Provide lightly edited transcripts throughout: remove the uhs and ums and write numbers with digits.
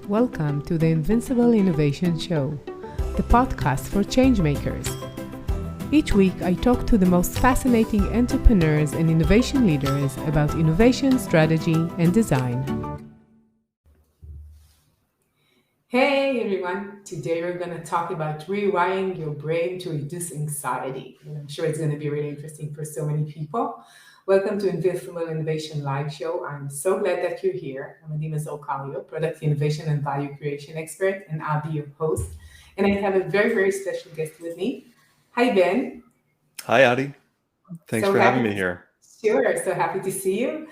Welcome to the Invincible Innovation Show, the podcast for changemakers. Each week, I talk to the most fascinating entrepreneurs and innovation leaders about innovation, strategy, and design. Hey everyone, today we're going to talk about rewiring your brain to reduce anxiety. And I'm sure it's going to be really interesting for so many people. Welcome to Invincible Innovation Live Show. I'm so glad that you're here. I'm Mazor, Kario, product innovation and value creation expert, and I'll be your host. And I have a very, very special guest with me. Hi, Ben. Hi, Adi. Thanks So for having happy me here. Sure, so happy to see you.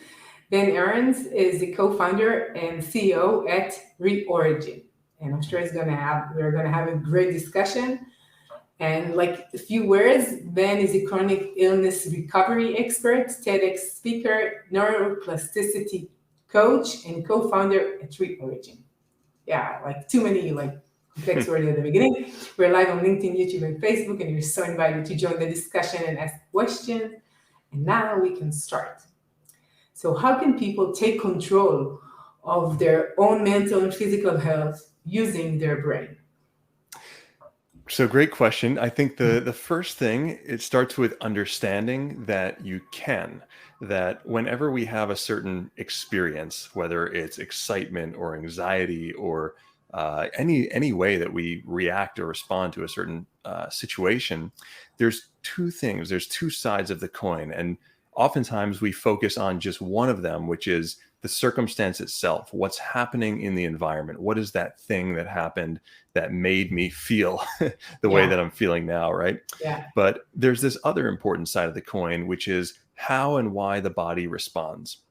Ben Ahrens is the co-founder and CEO at Rewiring. And I'm sure we're gonna have a great discussion. And like a few words, Ben is a chronic illness recovery expert, TEDx speaker, neuroplasticity coach, and co-founder at Rewiring. Yeah, like too many complex words at the beginning. We're live on LinkedIn, YouTube, and Facebook, and you're so invited to join the discussion and ask questions. And now we can start. So how can people take control of their own mental and physical health using their brain? So great question. I think the first thing, it starts with understanding that you can, that whenever we have a certain experience, whether it's excitement or anxiety or any way that we react or respond to a certain situation, there's two things, there's two sides of the coin. And oftentimes we focus on just one of them, which is the circumstance itself. What's happening in the environment? What is that thing that happened that made me feel the way that I'm feeling now, right? Yeah. But there's this other important side of the coin, which is how and why the body responds.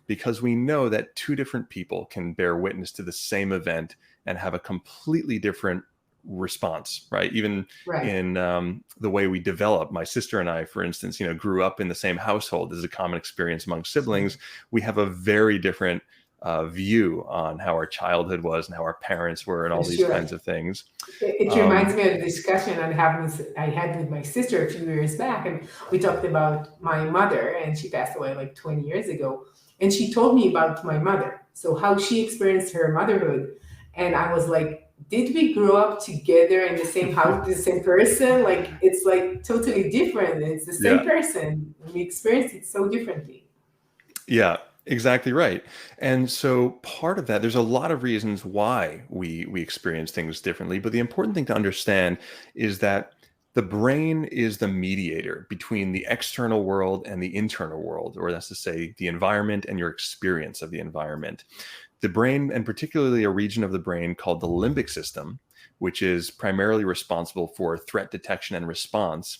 Because we know that two different people can bear witness to the same event and have a completely different response, right? Even in the way we develop. My sister and I, for instance, grew up in the same household. This is a common experience among siblings. We have a very different view on how our childhood was and how our parents were and all these kinds of things. It reminds me of the discussion I had with my sister a few years back, and we talked about my mother, and she passed away like 20 years ago. And she told me about my mother, so how she experienced her motherhood. And I was like, did we grow up together in the same house, the same person? Like, it's like totally different. It's the same person. We experience it so differently. Yeah, exactly right. And so part of that, there's a lot of reasons why we experience things differently. But the important thing to understand is that the brain is the mediator between the external world and the internal world, or that's to say, the environment and your experience of the environment. The brain, and particularly a region of the brain called the limbic system, which is primarily responsible for threat detection and response,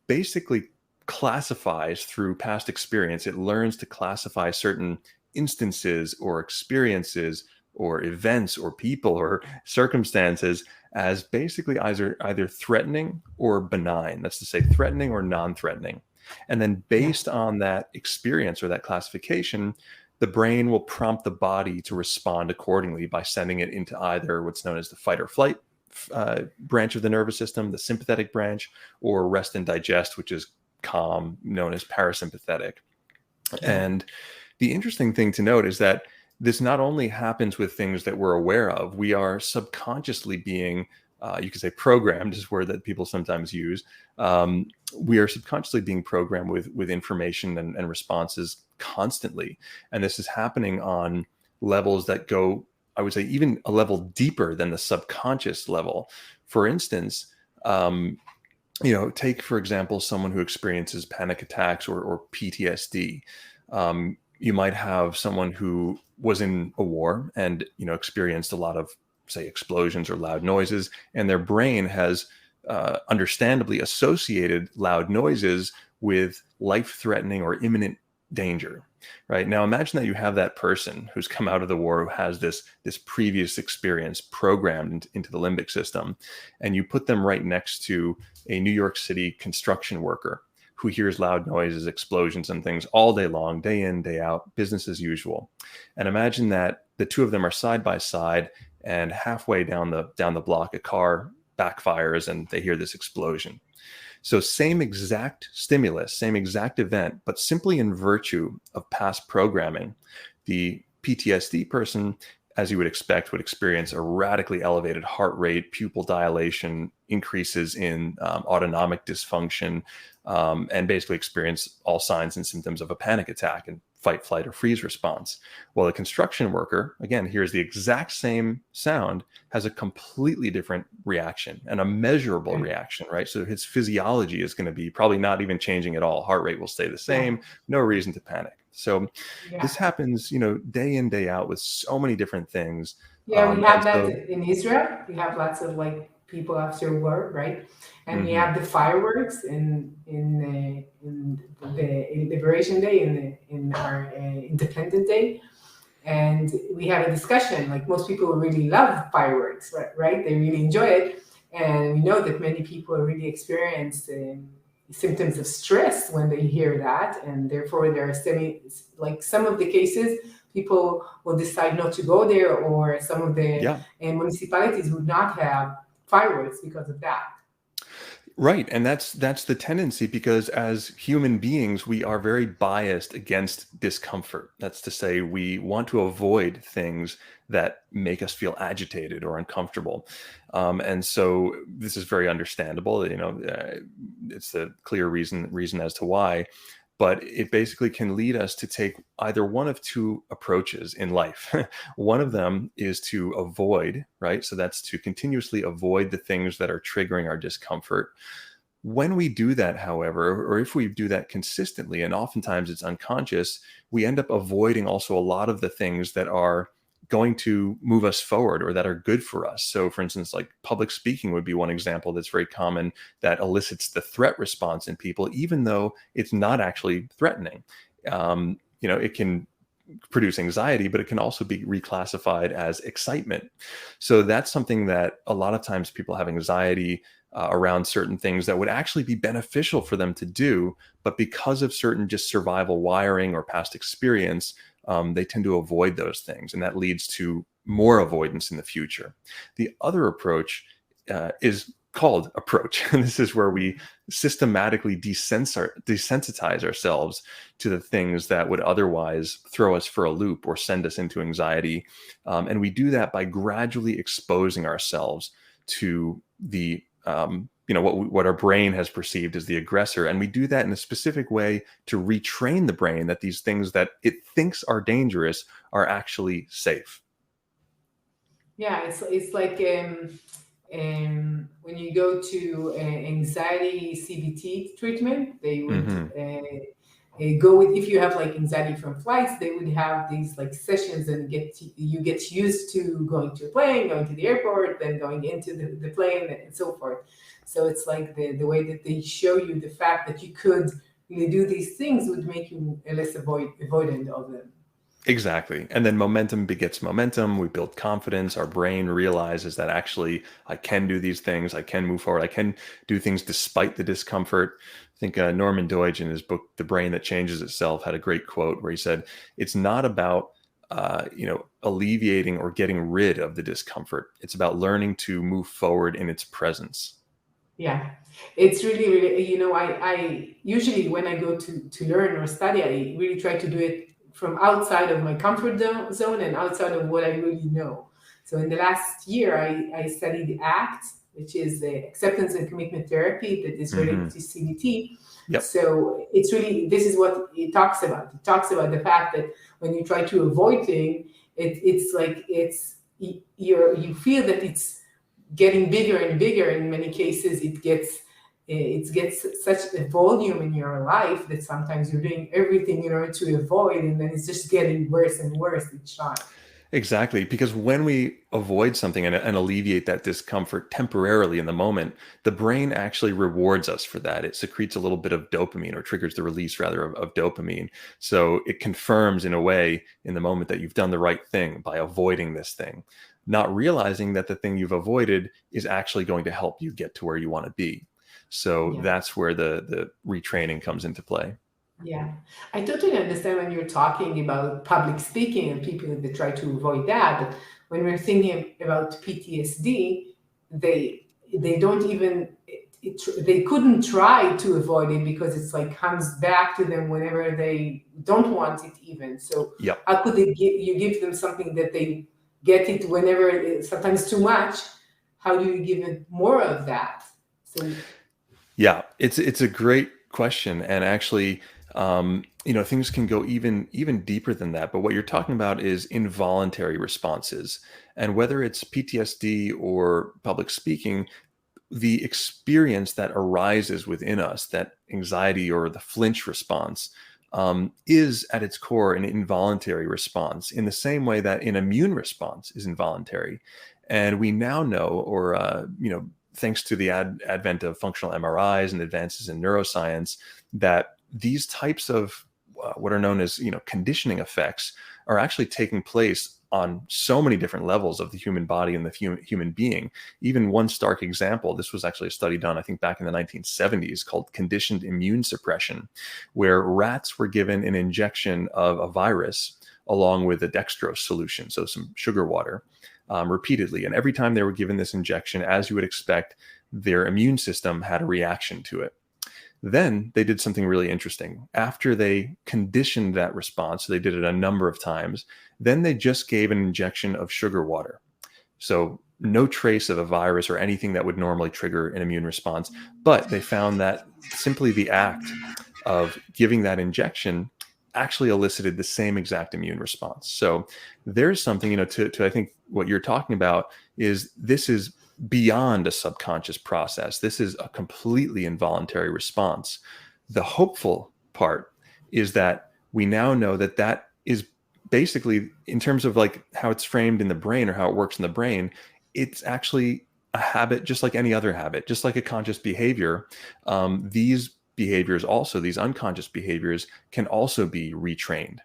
basically classifies through past experience. It learns to classify certain instances or experiences or events or people or circumstances as basically either threatening or benign. That's to say, threatening or non-threatening. And then based on that experience or that classification, the brain will prompt the body to respond accordingly by sending it into either what's known as the fight or flight branch of the nervous system, the sympathetic branch, or rest and digest, which is calm, known as parasympathetic. And the interesting thing to note is that this not only happens with things that we're aware of, we are subconsciously being, you could say programmed is a word that people sometimes use. We are subconsciously being programmed with information and responses constantly. And this is happening on levels that go, I would say, even a level deeper than the subconscious level. For instance, take, for example, someone who experiences panic attacks or PTSD. You might have someone who was in a war and, experienced a lot of, say, explosions or loud noises, and their brain has understandably associated loud noises with life-threatening or imminent danger, right? Now, imagine that you have that person who's come out of the war who has this previous experience programmed into the limbic system, and you put them right next to a New York City construction worker who hears loud noises, explosions, and things all day long, day in, day out, business as usual. And imagine that the two of them are side by side, and halfway down the block, a car backfires and they hear this explosion. So same exact stimulus, same exact event, but simply in virtue of past programming, the PTSD person as you would expect, would experience a radically elevated heart rate, pupil dilation, increases in autonomic dysfunction, and basically experience all signs and symptoms of a panic attack and fight, flight, or freeze response. Well, a construction worker, again, hears the exact same sound, has a completely different reaction and a measurable reaction, right? So his physiology is going to be probably not even changing at all. Heart rate will stay the same, no reason to panic. So this happens, day in, day out with so many different things. Yeah, we have that in Israel. We have lots of like people after work, right? And we have the fireworks in the Liberation Day, in our Independent Day, and we have a discussion. Like most people really love fireworks, right? They really enjoy it, and we know that many people really experience symptoms of stress when they hear that, and therefore there are some of the cases people will decide not to go there, or some of the municipalities would not have fireworks because of that. Right. And that's the tendency, because as human beings, we are very biased against discomfort. That's to say, we want to avoid things that make us feel agitated or uncomfortable. And so this is very understandable. It's a clear reason as to why. But it basically can lead us to take either one of two approaches in life. One of them is to avoid, right? So that's to continuously avoid the things that are triggering our discomfort. When we do that, however, or if we do that consistently, and oftentimes it's unconscious, we end up avoiding also a lot of the things that are going to move us forward or that are good for us. So for instance, like public speaking would be one example that's very common, that elicits the threat response in people, even though it's not actually threatening. It can produce anxiety, but it can also be reclassified as excitement. So that's something that a lot of times people have anxiety around certain things that would actually be beneficial for them to do, but because of certain just survival wiring or past experience, they tend to avoid those things, and that leads to more avoidance in the future. The other approach is called approach. And this is where we systematically desensitize ourselves to the things that would otherwise throw us for a loop or send us into anxiety. And we do that by gradually exposing ourselves to the what our brain has perceived as the aggressor. And we do that in a specific way to retrain the brain that these things that it thinks are dangerous are actually safe. Yeah, it's like when you go to anxiety CBT treatment, they would go with, if you have like anxiety from flights, they would have these like sessions, and you get used to going to a plane, going to the airport, then going into the plane, and so forth. So it's like the way that they show you the fact that you could really do these things would make you less avoidant of them. Exactly. And then momentum begets momentum. We build confidence. Our brain realizes that actually I can do these things. I can move forward. I can do things despite the discomfort. I think Norman Doidge, in his book, The Brain That Changes Itself, had a great quote where he said, it's not about alleviating or getting rid of the discomfort. It's about learning to move forward in its presence. Yeah, it's really, I usually, when I go to learn or study, I really try to do it from outside of my comfort zone and outside of what I really know. So in the last year, I studied ACT, which is the acceptance and commitment therapy that is related to CBT. Yep. So it's really, this is what it talks about. It talks about the fact that when you try to avoid things, you feel that it's getting bigger and bigger. In many cases, it gets such a volume in your life that sometimes you're doing everything in order to avoid, and then it's just getting worse and worse each time. Exactly, because when we avoid something and alleviate that discomfort temporarily in the moment, the brain actually rewards us for that. It secretes a little bit of dopamine, or triggers the release rather of dopamine. So it confirms in a way in the moment that you've done the right thing by avoiding this thing, not realizing that the thing you've avoided is actually going to help you get to where you want to be. So that's where the retraining comes into play. Yeah, I totally understand when you're talking about public speaking and people that try to avoid that. But when we're thinking about PTSD, they don't even, they couldn't try to avoid it because it's like comes back to them whenever they don't want it even. So how could you give them something that they get it whenever sometimes too much. How do you give it more of that? So Yeah, it's a great question, and actually, things can go even deeper than that. But what you're talking about is involuntary responses, and whether it's PTSD or public speaking, the experience that arises within us, that anxiety or the flinch response, is at its core an involuntary response, in the same way that an immune response is involuntary. And we now know, or thanks to the advent of functional MRIs and advances in neuroscience, that these types of what are known as conditioning effects are actually taking place on so many different levels of the human body and the human being. Even one stark example, this was actually a study done, I think, back in the 1970s, called conditioned immune suppression, where rats were given an injection of a virus along with a dextrose solution, so some sugar water, repeatedly. And every time they were given this injection, as you would expect, their immune system had a reaction to it. Then they did something really interesting. After they conditioned that response, so they did it a number of times, then they just gave an injection of sugar water. So no trace of a virus or anything that would normally trigger an immune response. But they found that simply the act of giving that injection actually elicited the same exact immune response. So there's something, to I think what you're talking about this is beyond a subconscious process. This is a completely involuntary response. The hopeful part is that we now know that that is basically, in terms of like how it's framed in the brain or how it works in the brain, it's actually a habit just like any other habit, just like a conscious behavior. These behaviors also, these unconscious behaviors, can also be retrained.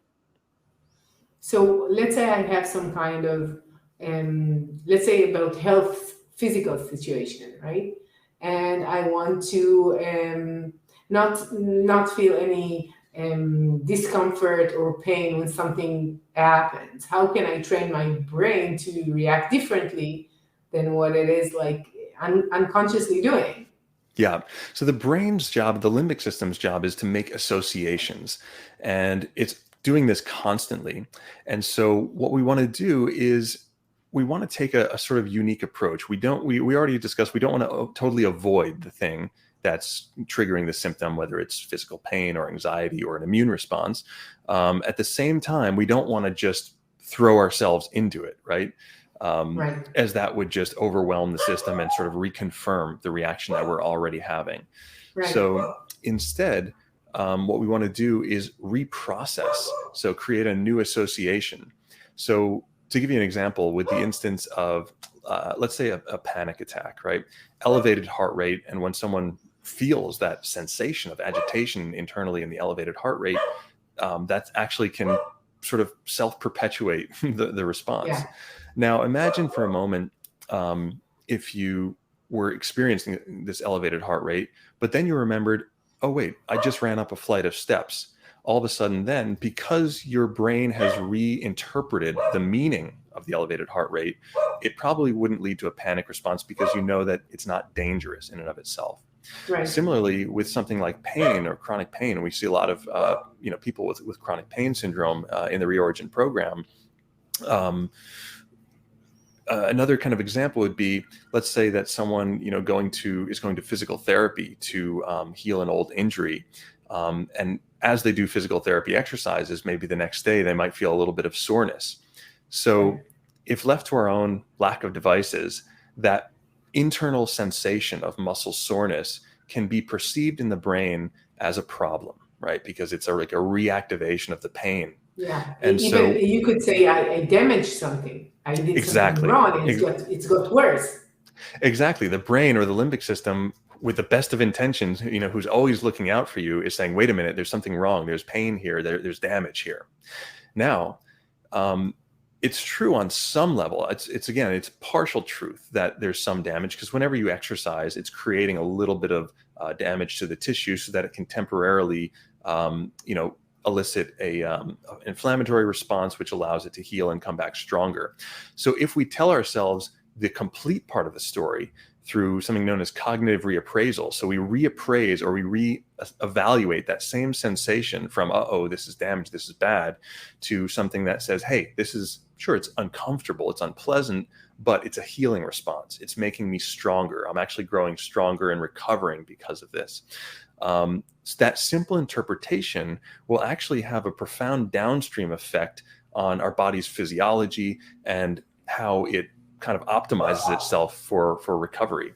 So let's say I have some kind of, let's say about health, physical situation, right? And I want to not feel any discomfort or pain when something happens. How can I train my brain to react differently than what it is like unconsciously doing? Yeah. So the brain's job, the limbic system's job, is to make associations, and it's doing this constantly. And so what we want to do is we want to take a sort of unique approach. We already discussed, we don't want to totally avoid the thing that's triggering the symptom, whether it's physical pain or anxiety or an immune response. At the same time, we don't want to just throw ourselves into it, right? Right. As that would just overwhelm the system and sort of reconfirm the reaction that we're already having. Right. So instead, what we want to do is reprocess. So create a new association. So to give you an example, with the instance of, let's say, a panic attack, right? Elevated heart rate. And when someone feels that sensation of agitation internally in the elevated heart rate, that actually can sort of self-perpetuate the response. Yeah. Now, imagine for a moment, if you were experiencing this elevated heart rate, but then you remembered, oh, wait, I just ran up a flight of steps. All of a sudden then, because your brain has reinterpreted the meaning of the elevated heart rate, it probably wouldn't lead to a panic response because you know that it's not dangerous in and of itself. Right. Similarly, with something like pain or chronic pain, and we see a lot of people with chronic pain syndrome in the Reorigin program. Another kind of example would be, let's say that someone is going to physical therapy to heal an old injury, and as they do physical therapy exercises, maybe the next day they might feel a little bit of soreness. So if left to our own lack of devices, that internal sensation of muscle soreness can be perceived in the brain as a problem, right? Because it's like a reactivation of the pain. Yeah. And Even so you could say I damaged something. I did something exactly. wrong, and it's got worse. Exactly. The brain or the limbic system, with the best of intentions, who's always looking out for you, is saying, wait a minute, there's something wrong. There's pain here. There's damage here. Now, it's true on some level. It's partial truth that there's some damage, because whenever you exercise, it's creating a little bit of damage to the tissue so that it can temporarily, elicit an inflammatory response, which allows it to heal and come back stronger. So if we tell ourselves the complete part of the story through something known as cognitive reappraisal, so we reappraise or we re-evaluate that same sensation from, this is damage, this is bad, to something that says, hey, this is sure, it's uncomfortable, it's unpleasant, but it's a healing response. It's making me stronger. I'm actually growing stronger and recovering because of this. So that simple interpretation will actually have a profound downstream effect on our body's physiology and how it kind of optimizes itself for recovery.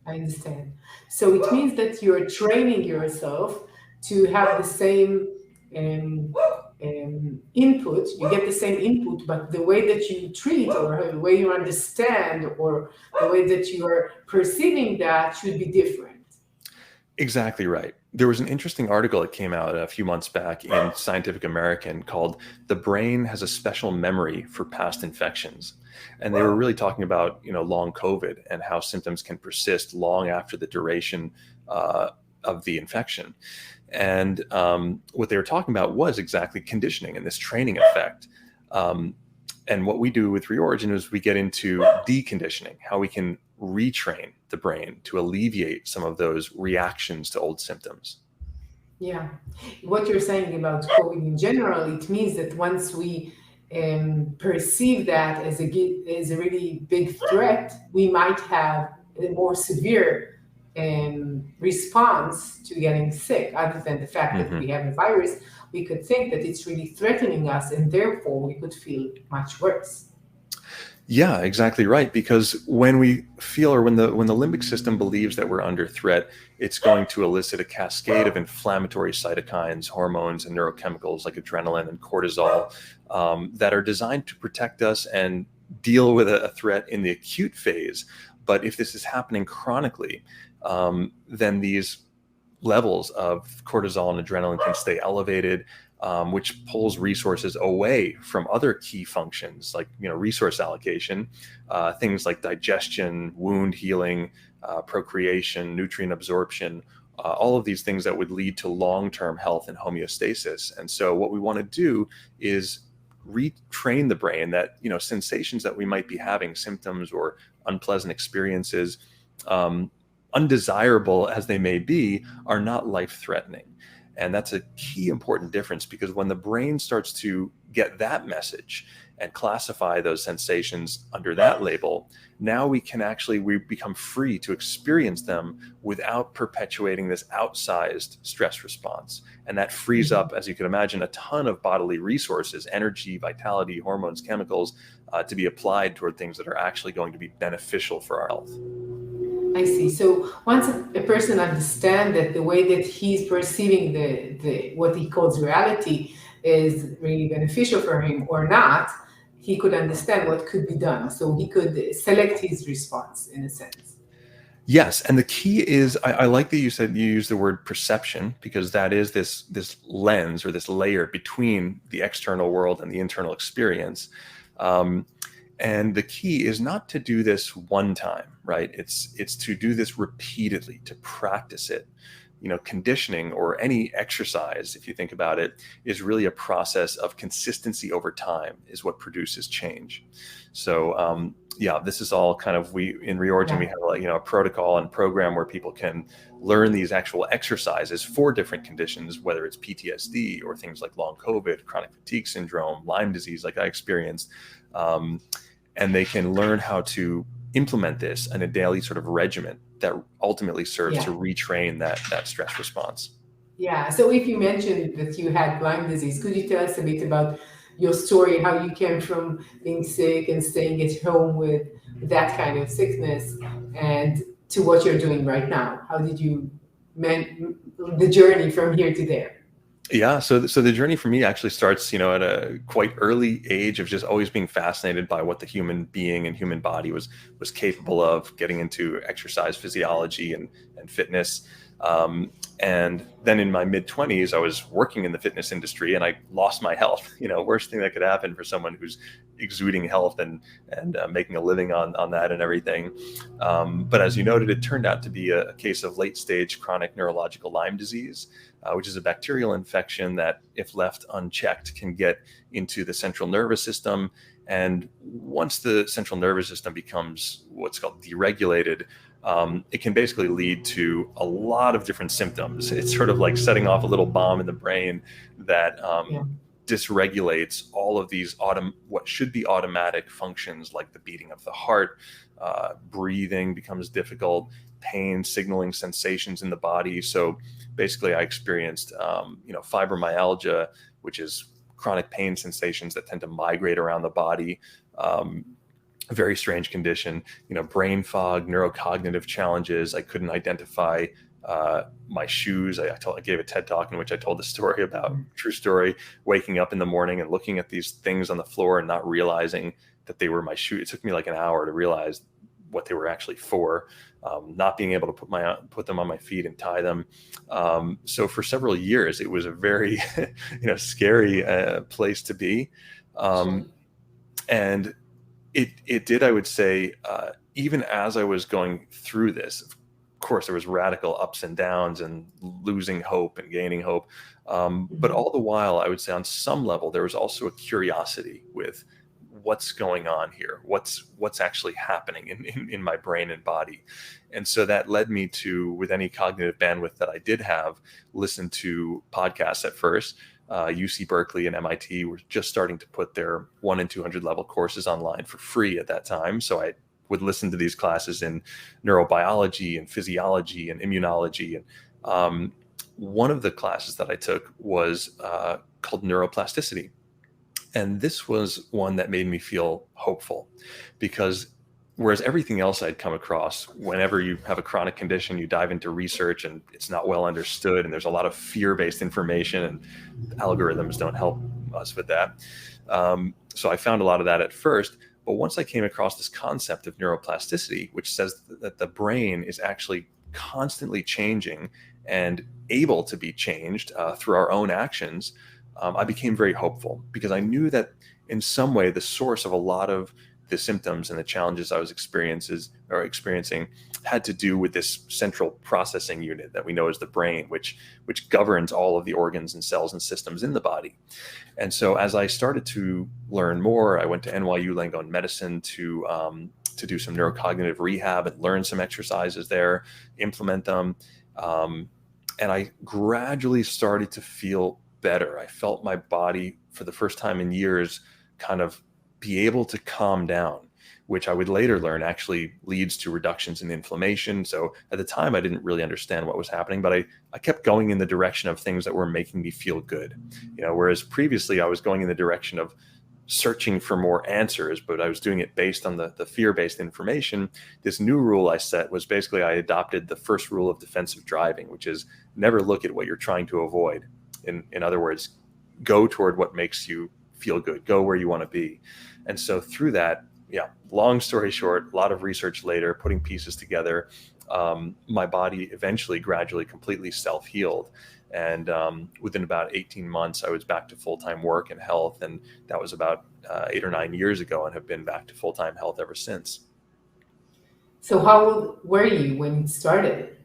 I understand. So it means that you're training yourself to have the same input. You get the same input, but the way that you treat or the way you understand or the way that you are perceiving that should be different. Exactly right. There was an interesting article that came out a few months back in Scientific American called "The Brain Has a Special Memory for Past Infections." And they were really talking about, long COVID and how symptoms can persist long after the duration of the infection. And what they were talking about was exactly conditioning and this training effect. And what we do with Reorigin is we get into deconditioning, how we can retrain the brain to alleviate some of those reactions to old symptoms. Yeah. What you're saying about COVID in general, it means that once we perceive that as a really big threat, we might have a more severe response to getting sick. Other than the fact that we have a virus, we could think that it's really threatening us, and therefore we could feel much worse. Yeah, exactly right. Because when we feel, or when the limbic system believes that we're under threat, it's going to elicit a cascade of inflammatory cytokines, hormones, and neurochemicals like adrenaline and cortisol that are designed to protect us and deal with a threat in the acute phase. But if this is happening chronically, then these levels of cortisol and adrenaline can stay elevated, which pulls resources away from other key functions like resource allocation, things like digestion, wound healing, procreation, nutrient absorption, all of these things that would lead to long-term health and homeostasis. And so what we want to do is retrain the brain that sensations that we might be having, symptoms or unpleasant experiences, undesirable as they may be, are not life-threatening. And that's a key important difference, because when the brain starts to get that message and classify those sensations under that label, now we become free to experience them without perpetuating this outsized stress response. And that frees up, as you can imagine, a ton of bodily resources, energy, vitality, hormones, chemicals, to be applied toward things that are actually going to be beneficial for our health. I see. So once a person understands that the way that he's perceiving the what he calls reality is really beneficial for him or not, he could understand what could be done. So he could select his response in a sense. Yes, and the key is, I like that you said you use the word perception, because that is this lens or this layer between the external world and the internal experience. And the key is not to do this one time, right? It's to do this repeatedly, to practice it. Conditioning or any exercise, if you think about it, is really a process of consistency over time is what produces change. So this is all kind of, we in Reorigin, we have a protocol and program where people can learn these actual exercises for different conditions, whether it's PTSD or things like long COVID, chronic fatigue syndrome, Lyme disease, like I experienced. And they can learn how to implement this in a daily sort of regimen that ultimately serves to retrain that stress response. Yeah. So if you mentioned that you had Lyme disease, could you tell us a bit about your story, how you came from being sick and staying at home with that kind of sickness and to what you're doing right now? How did you the journey from here to there? Yeah, so the journey for me actually starts, at a quite early age of just always being fascinated by what the human being and human body was capable of, getting into exercise physiology and fitness. And then in my mid-20s, I was working in the fitness industry and I lost my health. Worst thing that could happen for someone who's exuding health and making a living on that and everything. But as you noted, it turned out to be a case of late-stage chronic neurological Lyme disease, which is a bacterial infection that, if left unchecked, can get into the central nervous system. And once the central nervous system becomes what's called deregulated, it can basically lead to a lot of different symptoms. It's sort of like setting off a little bomb in the brain that dysregulates all of these what should be automatic functions, like the beating of the heart, breathing becomes difficult, pain signaling sensations in the body. So basically I experienced fibromyalgia, which is chronic pain sensations that tend to migrate around the body. A very strange condition, brain fog, neurocognitive challenges. I couldn't identify my shoes. I gave a TED talk in which I told the story about, true story, waking up in the morning and looking at these things on the floor and not realizing that they were my shoes. It took me like an hour to realize what they were actually for. Not being able to put them on my feet and tie them. So for several years, it was a very scary place to be. And it did, I would say, even as I was going through this, of course, there was radical ups and downs and losing hope and gaining hope. But all the while, I would say on some level, there was also a curiosity with what's going on here, what's actually happening in my brain and body. And so that led me to, with any cognitive bandwidth that I did have, listen to podcasts at first. UC Berkeley and MIT were just starting to put their 1 in 200 level courses online for free at that time. So I would listen to these classes in neurobiology and physiology and immunology. And one of the classes that I took was called Neuroplasticity. And this was one that made me feel hopeful, because whereas everything else I'd come across, whenever you have a chronic condition, you dive into research and it's not well understood, and there's a lot of fear-based information, and algorithms don't help us with that. So I found a lot of that at first. But once I came across this concept of neuroplasticity, which says that the brain is actually constantly changing and able to be changed through our own actions, I became very hopeful, because I knew that in some way the source of a lot of the symptoms and the challenges I was experiencing had to do with this central processing unit that we know as the brain, which governs all of the organs and cells and systems in the body. And so as I started to learn more, I went to NYU Langone Medicine to do some neurocognitive rehab and learn some exercises there, implement them. And I gradually started to feel better. I felt my body, for the first time in years, kind of be able to calm down, which I would later learn actually leads to reductions in inflammation. So at the time, I didn't really understand what was happening, but I kept going in the direction of things that were making me feel good. Whereas previously I was going in the direction of searching for more answers, but I was doing it based on the fear-based information. This new rule I set was basically, I adopted the first rule of defensive driving, which is never look at what you're trying to avoid. In other words, go toward what makes you feel good, go where you want to be. And so through that, long story short, a lot of research later, putting pieces together, my body eventually gradually completely self-healed. And within about 18 months, I was back to full-time work and health. And that was about 8 or 9 years ago, and have been back to full-time health ever since. So how old were you when it started?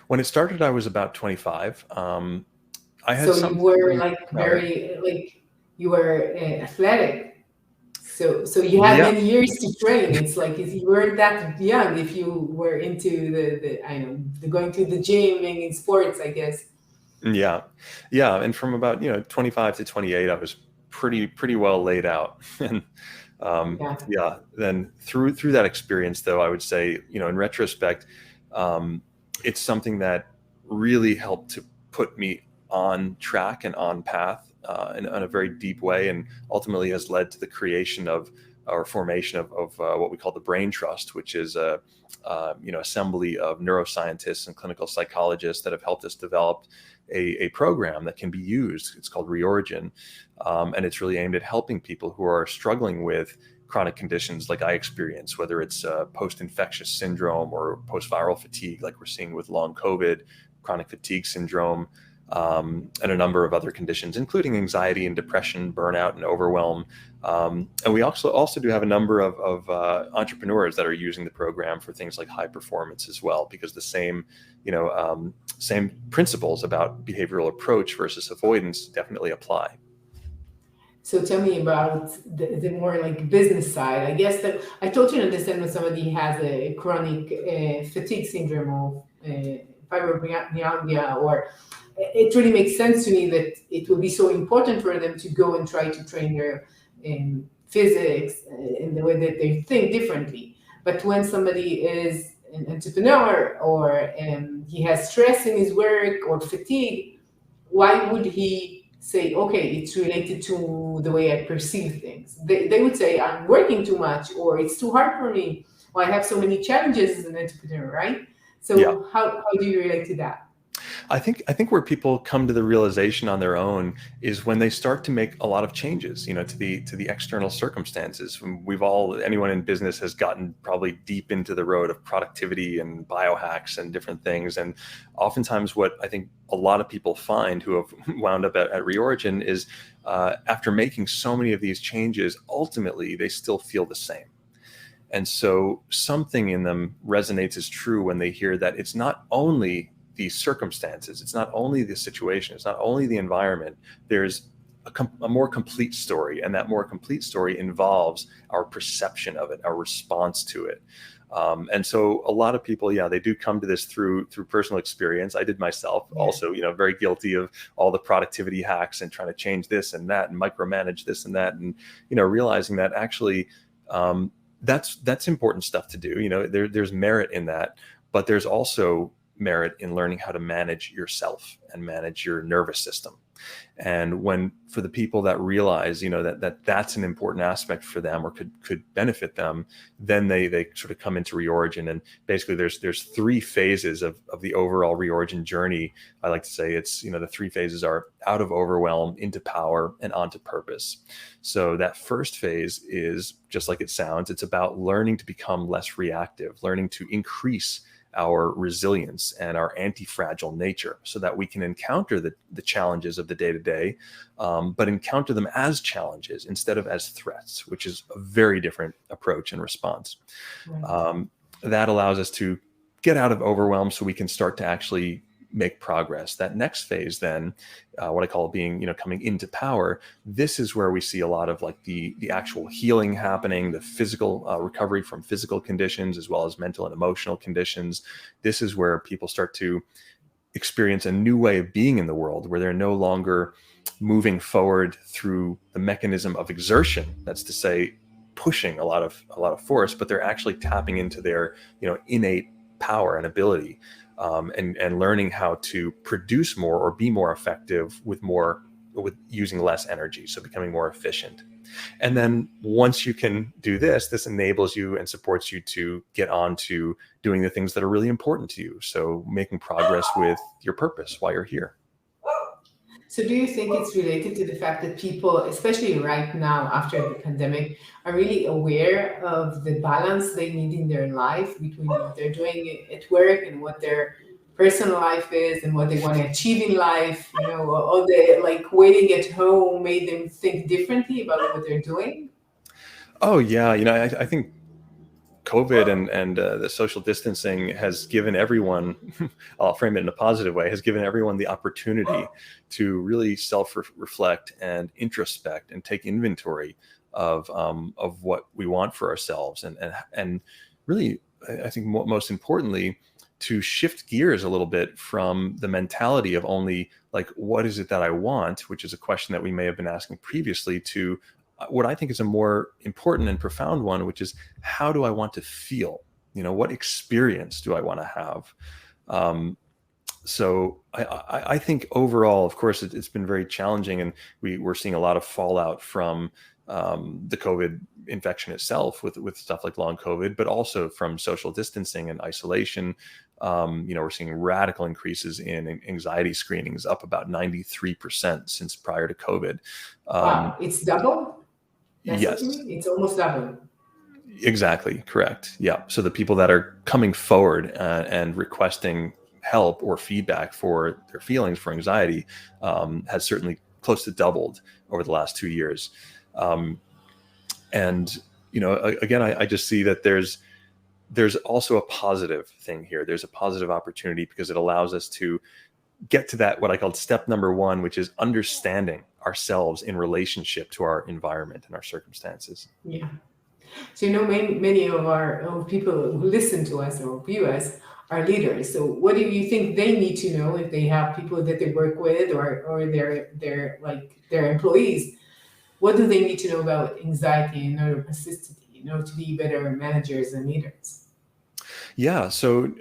When it started, I was about 25. I had So you were you were athletic. So you had many years to train. It's like, if you weren't that young, if you were into the going to the gym and in sports, I guess. Yeah. And from about 25 to 28, I was pretty well laid out. And then through that experience, though, I would say, in retrospect, it's something that really helped to put me on track and on path in a very deep way, and ultimately has led to the creation of or formation of what we call the Brain Trust, which is a assembly of neuroscientists and clinical psychologists that have helped us develop a program that can be used. It's called Reorigin, and it's really aimed at helping people who are struggling with chronic conditions like I experience, whether it's post-infectious syndrome or post-viral fatigue, like we're seeing with long COVID, chronic fatigue syndrome, and a number of other conditions, including anxiety and depression, burnout and overwhelm. And we also do have a number of entrepreneurs that are using the program for things like high performance as well, because the same principles about behavioral approach versus avoidance definitely apply. So tell me about the more like business side. I guess that I totally understand when somebody has a chronic fatigue syndrome or fibromyalgia, or it really makes sense to me that it will be so important for them to go and try to train their physics in the way that they think differently. But when somebody is an entrepreneur or he has stress in his work or fatigue, why would he say, okay, it's related to the way I perceive things? They would say, I'm working too much, or it's too hard for me, or I have so many challenges as an entrepreneur, right? Yeah. So how do you relate to that? I think where people come to the realization on their own is when they start to make a lot of changes, to the external circumstances. Anyone in business has gotten probably deep into the road of productivity and biohacks and different things. And oftentimes what I think a lot of people find who have wound up at Reorigin is after making so many of these changes, ultimately they still feel the same. And so something in them resonates as true when they hear that it's not only the circumstances, it's not only the situation, it's not only the environment. There's a more complete story, and that more complete story involves our perception of it, our response to it. And so a lot of people, they do come to this through personal experience. I did myself also, very guilty of all the productivity hacks and trying to change this and that and micromanage this and that, and realizing that actually that's important stuff to do. There's merit in that, but there's also merit in learning how to manage yourself and manage your nervous system. And for the people that realize, that's an important aspect for them or could benefit them, then they sort of come into Reorigin. And basically there's three phases of the overall Reorigin journey. I like to say it's, the three phases are out of overwhelm, into power, and onto purpose. So that first phase is just like it sounds. It's about learning to become less reactive, learning to increase our resilience and our anti-fragile nature so that we can encounter the challenges of the day-to-day, but encounter them as challenges instead of as threats, which is a very different approach and response. Right. That allows us to get out of overwhelm so we can start to actually make progress. That next phase then, what I call being, coming into power, this is where we see a lot of like the actual healing happening, the physical recovery from physical conditions, as well as mental and emotional conditions. This is where people start to experience a new way of being in the world, where they're no longer moving forward through the mechanism of exertion. That's to say, pushing a lot of force, but they're actually tapping into their, innate power and ability. And learning how to produce more or be more effective with using less energy, so becoming more efficient. And then once you can do this enables you and supports you to get on to doing the things that are really important to you. So making progress with your purpose while you're here. So do you think it's related to the fact that people, especially right now after the pandemic, are really aware of the balance they need in their life between what they're doing at work and what their personal life is and what they want to achieve in life? All the like waiting at home made them think differently about what they're doing? Oh yeah, I think COVID and the social distancing has given everyone, I'll frame it in a positive way, has given everyone the opportunity to really self-reflect and introspect and take inventory of what we want for ourselves, and really, I think most importantly, to shift gears a little bit from the mentality of only like, what is it that I want, which is a question that we may have been asking previously, to what I think is a more important and profound one, which is, how do I want to feel? What experience do I want to have? So I think overall, of course, it's been very challenging, and we're seeing a lot of fallout from the COVID infection itself with stuff like long COVID, but also from social distancing and isolation. We're seeing radical increases in anxiety screenings, up about 93% since prior to COVID. Wow, it's double? That's yes. What you mean? It's almost double. Exactly, correct. Yeah. So the people that are coming forward and requesting help or feedback for their feelings, for anxiety, has certainly close to doubled over the last 2 years. And again, I just see that there's also a positive thing here. There's a positive opportunity because it allows us to get to that, what I called step number one, which is understanding ourselves in relationship to our environment and our circumstances. Yeah. So many of our people who listen to us or view us our leaders. So what do you think they need to know if they have people that they work with, or their employees? What do they need to know about anxiety and neuroplasticity, to be better managers and leaders? Yeah. So,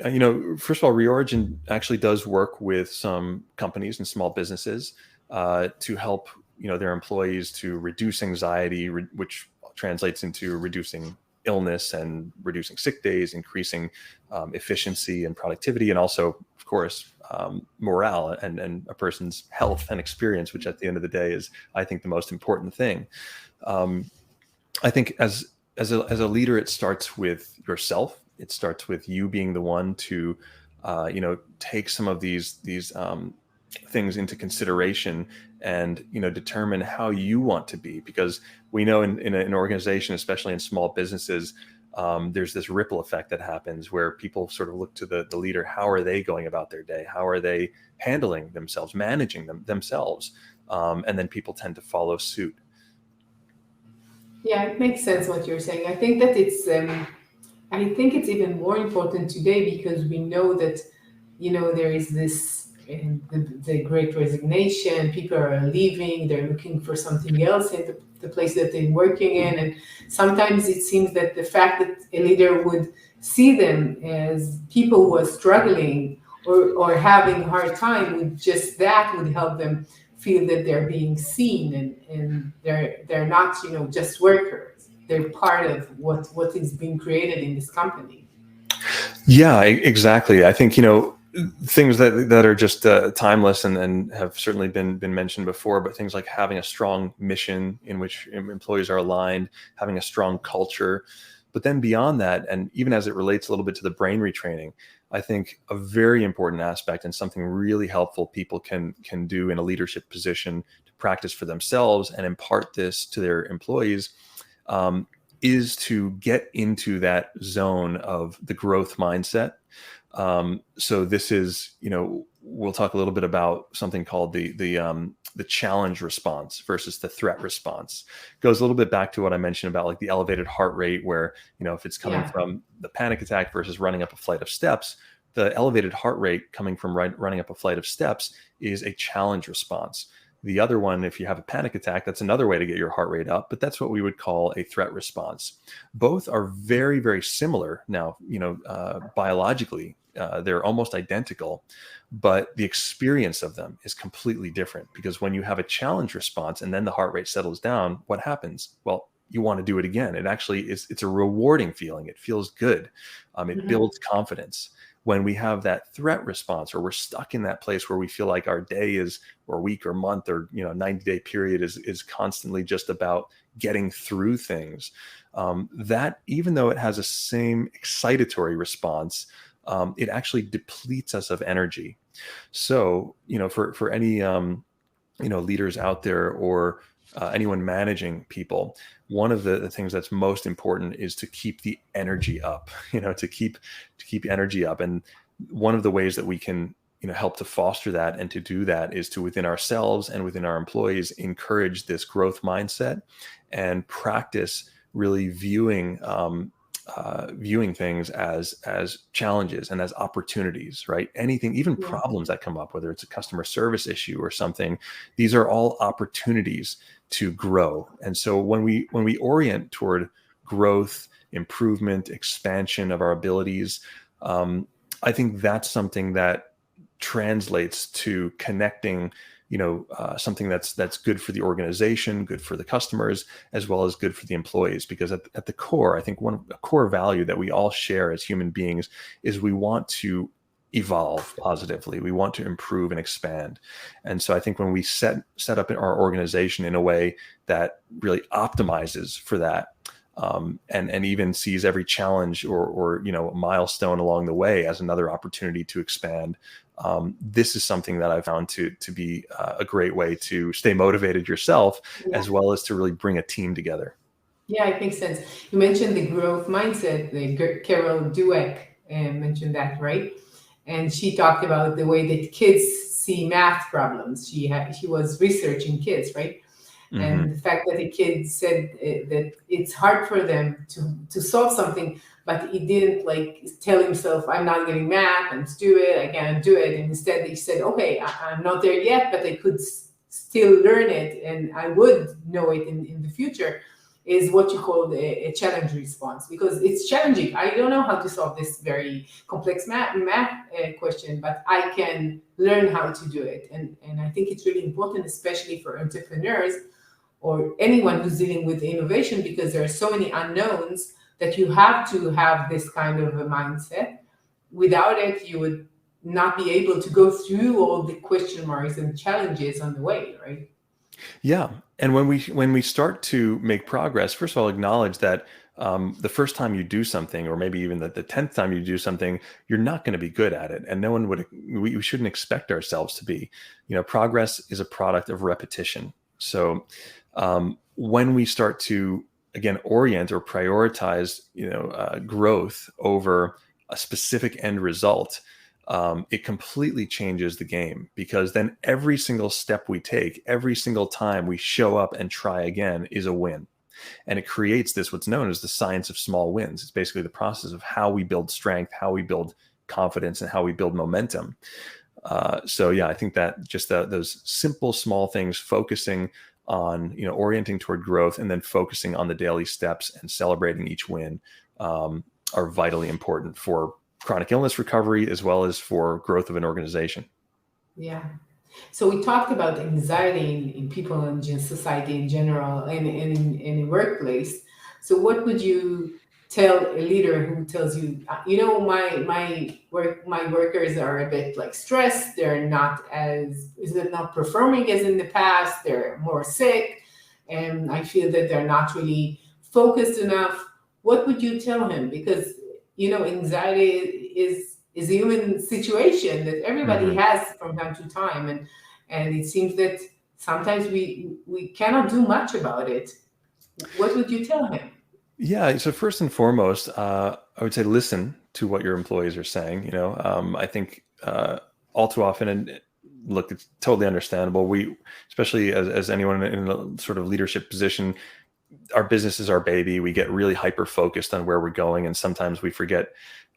first of all, Reorigin actually does work with some companies and small businesses to help, their employees to reduce anxiety, which translates into reducing illness and reducing sick days, increasing efficiency and productivity, and also, of course, morale and a person's health and experience, which at the end of the day is, I think, the most important thing. Um, I think as a leader, it starts with yourself. It starts with you being the one to, take some of these things into consideration and determine how you want to be. Because we know in an organization, especially in small businesses, there's this ripple effect that happens where people sort of look to the leader. How are they going about their day? How are they handling themselves, managing themselves? And then people tend to follow suit. Yeah, it makes sense what you're saying. I think that I think it's even more important today because we know that, there is this the great resignation. People are leaving. They're looking for something else in the place that they're working in, and sometimes it seems that the fact that a leader would see them as people who are struggling or having a hard time with just that would help them feel that they're being seen, and they're not just workers. They're part of what is being created in this company. Yeah, exactly. I think, things that are just timeless and have certainly been mentioned before, but things like having a strong mission in which employees are aligned, having a strong culture. But then beyond that, and even as it relates a little bit to the brain retraining, I think a very important aspect and something really helpful people can do in a leadership position to practice for themselves and impart this to their employees, um, is to get into that zone of the growth mindset. So this is, we'll talk a little bit about something called the challenge response versus the threat response. Goes a little bit back to what I mentioned about like the elevated heart rate, where, if it's coming Yeah. from the panic attack versus running up a flight of steps, the elevated heart rate coming from running up a flight of steps is a challenge response. The other one, if you have a panic attack, that's another way to get your heart rate up, but that's what we would call a threat response. Both are very, very similar. Now, biologically, they're almost identical, but the experience of them is completely different, because when you have a challenge response and then the heart rate settles down, what happens? Well, you want to do it again. It actually it's a rewarding feeling. It feels good. It Mhm. builds confidence. When we have that threat response, or we're stuck in that place where we feel like our day is, or week or month or 90-day period is constantly just about getting through things, that even though it has a same excitatory response, it actually depletes us of energy. So, for any leaders out there, or anyone managing people, one of the things that's most important is to keep the energy up. To keep energy up. And one of the ways that we can help to foster that and to do that is to, within ourselves and within our employees, encourage this growth mindset and practice really viewing things as challenges and as opportunities, right? Anything, even Yeah. problems that come up, whether it's a customer service issue or something, these are all opportunities to grow. And so when we orient toward growth, improvement, expansion of our abilities, um, I think that's something that translates to connecting, something that's good for the organization, good for the customers, as well as good for the employees. Because at the core, I think a core value that we all share as human beings is we want to evolve positively. We want to improve and expand. And so I think when we set up our organization in a way that really optimizes for that, and even sees every challenge or a milestone along the way as another opportunity to expand. This is something that I found to be a great way to stay motivated yourself, Yeah. as well as to really bring a team together. Yeah, it makes sense. You mentioned the growth mindset. Carol Dweck mentioned that, right? And she talked about the way that kids see math problems. She was researching kids, right? Mm-hmm. And the fact that the kid said that it's hard for them to solve something, but he didn't like tell himself, I'm not getting math, and do it, I can't do it. And instead he said, okay, I'm not there yet, but I could still learn it, and I would know it in the future, is what you call a challenge response, because it's challenging. I don't know how to solve this very complex math question, but I can learn how to do it. And I think it's really important, especially for entrepreneurs or anyone who's dealing with innovation, because there are so many unknowns that you have to have this kind of a mindset. Without it, you would not be able to go through all the question marks and challenges on the way, right? Yeah, and when we start to make progress, first of all, acknowledge that the first time you do something, or maybe even the 10th time you do something, you're not going to be good at it, and no one would. We shouldn't expect ourselves to be. Progress is a product of repetition. So when we start to again orient or prioritize, growth over a specific end result, it completely changes the game, because then every single step we take, every single time we show up and try again, is a win. And it creates this, what's known as the science of small wins. It's basically the process of how we build strength, how we build confidence, and how we build momentum. So yeah, I think that just those simple small things, focusing on, orienting toward growth, and then focusing on the daily steps and celebrating each win, are vitally important for chronic illness recovery, as well as for growth of an organization. Yeah. So we talked about anxiety in people and just society in general, and in a workplace. So what would you tell a leader who tells you, my workers are a bit like stressed, they're not as is it not performing as in the past, they're more sick, and I feel that they're not really focused enough. What would you tell him? Because anxiety is a human situation that everybody Mm-hmm. has from time to time, and it seems that sometimes we cannot do much about it. What would you tell him? Yeah. So first and foremost, I would say listen to what your employees are saying. I think all too often, and look, it's totally understandable. We, especially as anyone in a sort of leadership position, our business is our baby. We get really hyper focused on where we're going, and sometimes we forget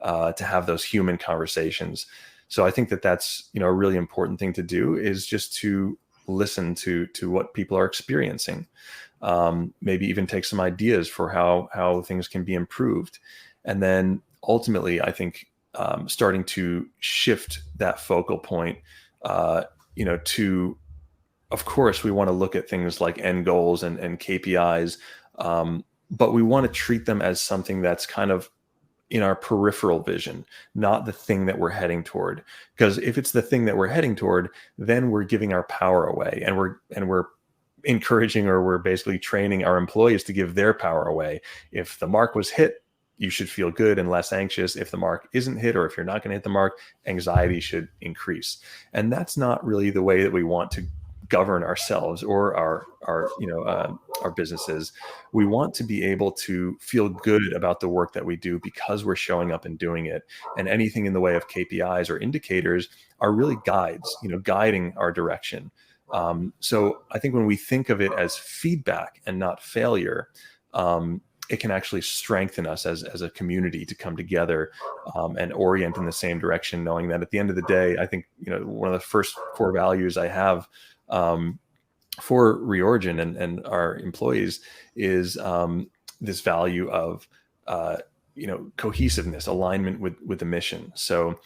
to have those human conversations. So I think that that's a really important thing to do, is just to listen to what people are experiencing. Maybe even take some ideas for how things can be improved, and then ultimately, I think starting to shift that focal point, to, of course, we want to look at things like end goals and KPIs, but we want to treat them as something that's kind of in our peripheral vision, not the thing that we're heading toward. Because if it's the thing that we're heading toward, then we're giving our power away, and we're encouraging, or we're basically training our employees to give their power away. If the mark was hit, you should feel good and less anxious. If the mark isn't hit, or if you're not going to hit the mark, anxiety should increase. And that's not really the way that we want to govern ourselves or our businesses. We want to be able to feel good about the work that we do, because we're showing up and doing it. And anything in the way of KPIs or indicators are really guides, guiding our direction. So I think when we think of it as feedback and not failure, it can actually strengthen us as a community to come together and orient in the same direction, knowing that at the end of the day, I think one of the first core values I have for Reorigin and our employees is this value of cohesiveness, alignment with the mission. So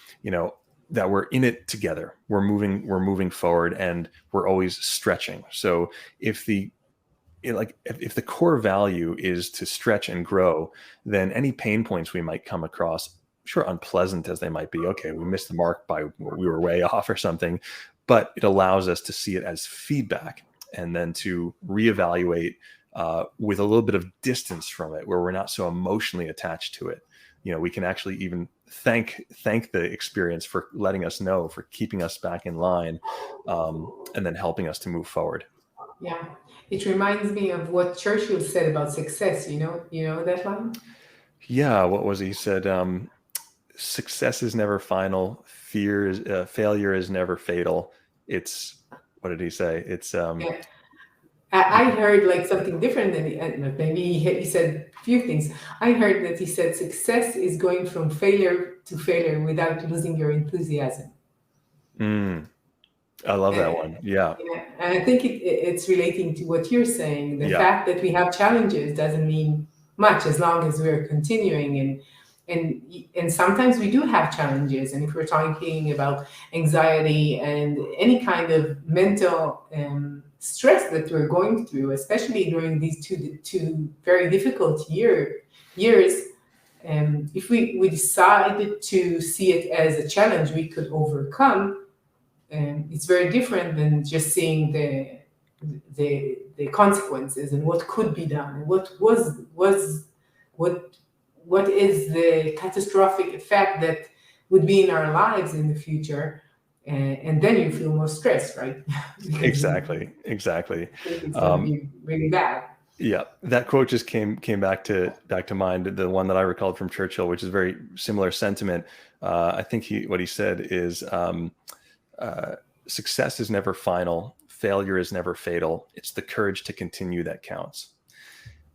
that we're in it together, we're moving forward, and we're always stretching. So if the core value is to stretch and grow, then any pain points we might come across, sure, unpleasant as they might be, okay, we missed the mark by, we were way off or something, but it allows us to see it as feedback, and then to reevaluate with a little bit of distance from it, where we're not so emotionally attached to it. We can actually even thank the experience for letting us know, for keeping us back in line, and then helping us to move forward. Yeah, it reminds me of what Churchill said about success. You know that line. Yeah, what was he said? Success is never final. Failure is never fatal. It's, what did he say? It's Yeah, I heard like something different than maybe he said a few things. I heard that he said success is going from failure to failure without losing your enthusiasm. I love that And, one. Yeah. yeah, and I think it's relating to what you're saying. The Yeah. fact that we have challenges doesn't mean much as long as we're continuing. And sometimes we do have challenges. And if we're talking about anxiety and any kind of mental stress that we're going through, especially during these two very difficult years, if we decided to see it as a challenge we could overcome, it's very different than just seeing the consequences and what could be done and what is the catastrophic effect that would be in our lives in the future, and then you feel more stressed, right? Because Exactly. it's going to be really bad. Yeah, that quote just came back to mind. The one that I recalled from Churchill, which is very similar sentiment. I think what he said is, success is never final, failure is never fatal. It's the courage to continue that counts.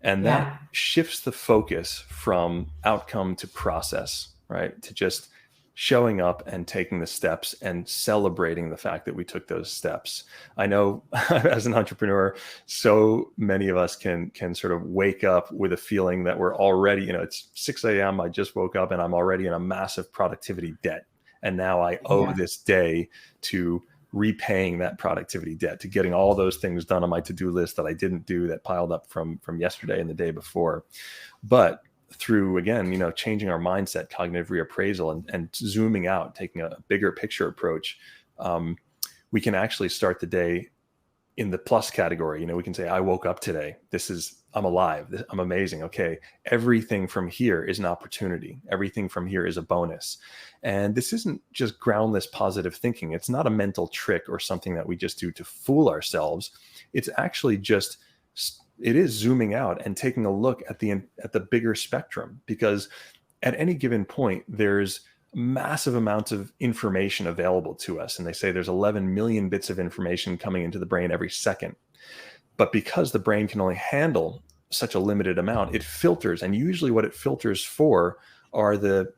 And that Yeah. shifts the focus from outcome to process, right? To just showing up and taking the steps and celebrating the fact that we took those steps. I know as an entrepreneur, so many of us can sort of wake up with a feeling that we're already, it's 6 a.m. I just woke up and I'm already in a massive productivity debt. And now I owe Yeah. this day to repaying that productivity debt, to getting all those things done on my to-do list that I didn't do, that piled up from yesterday and the day before. But through, again, changing our mindset, cognitive reappraisal, and zooming out, taking a bigger picture approach, we can actually start the day in the plus category. We can say, I woke up today. I'm alive. I'm amazing. Okay. Everything from here is an opportunity. Everything from here is a bonus. And this isn't just groundless positive thinking. It's not a mental trick or something that we just do to fool ourselves. It's actually it is zooming out and taking a look at the bigger spectrum, because at any given point, there's massive amounts of information available to us. And they say there's 11 million bits of information coming into the brain every second. But because the brain can only handle such a limited amount, it filters. And usually what it filters for are the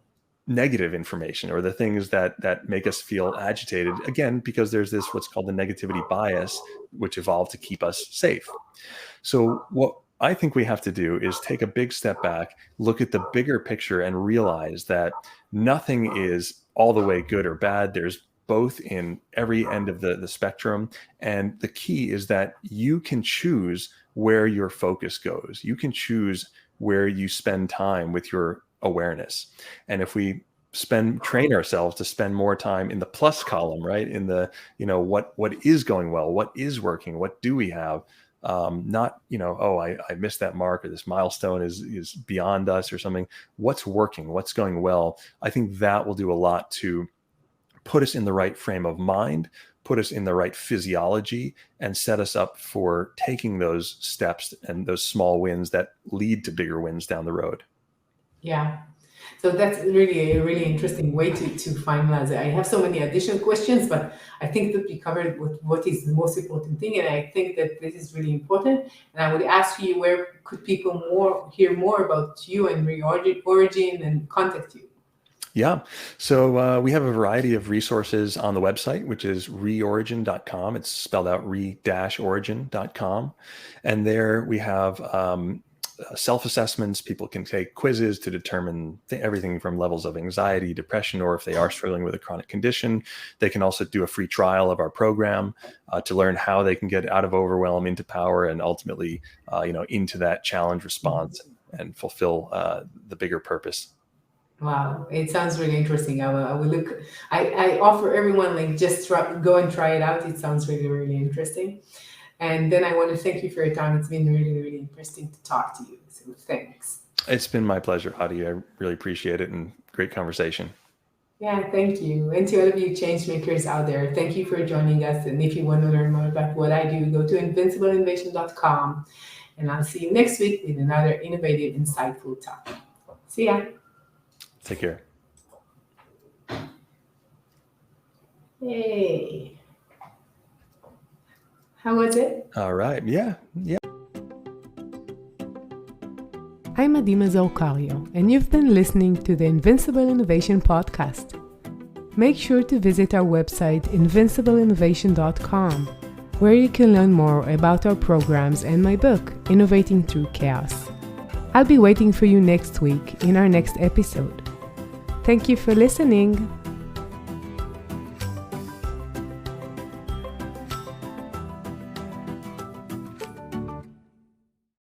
negative information, or the things that make us feel agitated, again, because there's this what's called the negativity bias, which evolved to keep us safe. So what I think we have to do is take a big step back, look at the bigger picture, and realize that nothing is all the way good or bad. There's both in every end of the spectrum. And the key is that you can choose where your focus goes. You can choose where you spend time with your awareness. And if we train ourselves to spend more time in the plus column, right? In the, what is going well, what is working, what do we have? Not, I missed that mark, or this milestone is beyond us or something. What's working, what's going well? I think that will do a lot to put us in the right frame of mind, put us in the right physiology, and set us up for taking those steps and those small wins that lead to bigger wins down the road. Yeah. So that's really a really interesting way to finalize it. I have so many additional questions, but I think that we covered what is the most important thing, and I think that this is really important. And I would ask you, where could people hear more about you and Reorigin and contact you? Yeah. So we have a variety of resources on the website, which is reorigin.com. It's spelled out re-origin.com. And there we have self-assessments. People can take quizzes to determine everything from levels of anxiety, depression, or if they are struggling with a chronic condition. They can also do a free trial of our program to learn how they can get out of overwhelm into power, and ultimately, into that challenge response and fulfill the bigger purpose. Wow, it sounds really interesting. I will look. I offer everyone, like, just go and try it out. It sounds really, really interesting. And then I want to thank you for your time. It's been really, really interesting to talk to you. So thanks. It's been my pleasure, Hadi. I really appreciate it, and great conversation. Yeah, thank you. And to all of you change makers out there, thank you for joining us. And if you want to learn more about what I do, go to invincibleinnovation.com. And I'll see you next week with another innovative, insightful topic. See ya. Take care. Yay. How was it? All right. Yeah. I'm Mazor Kario, and you've been listening to the Invincible Innovation Podcast. Make sure to visit our website, invincibleinnovation.com, where you can learn more about our programs and my book, Innovating Through Chaos. I'll be waiting for you next week in our next episode. Thank you for listening.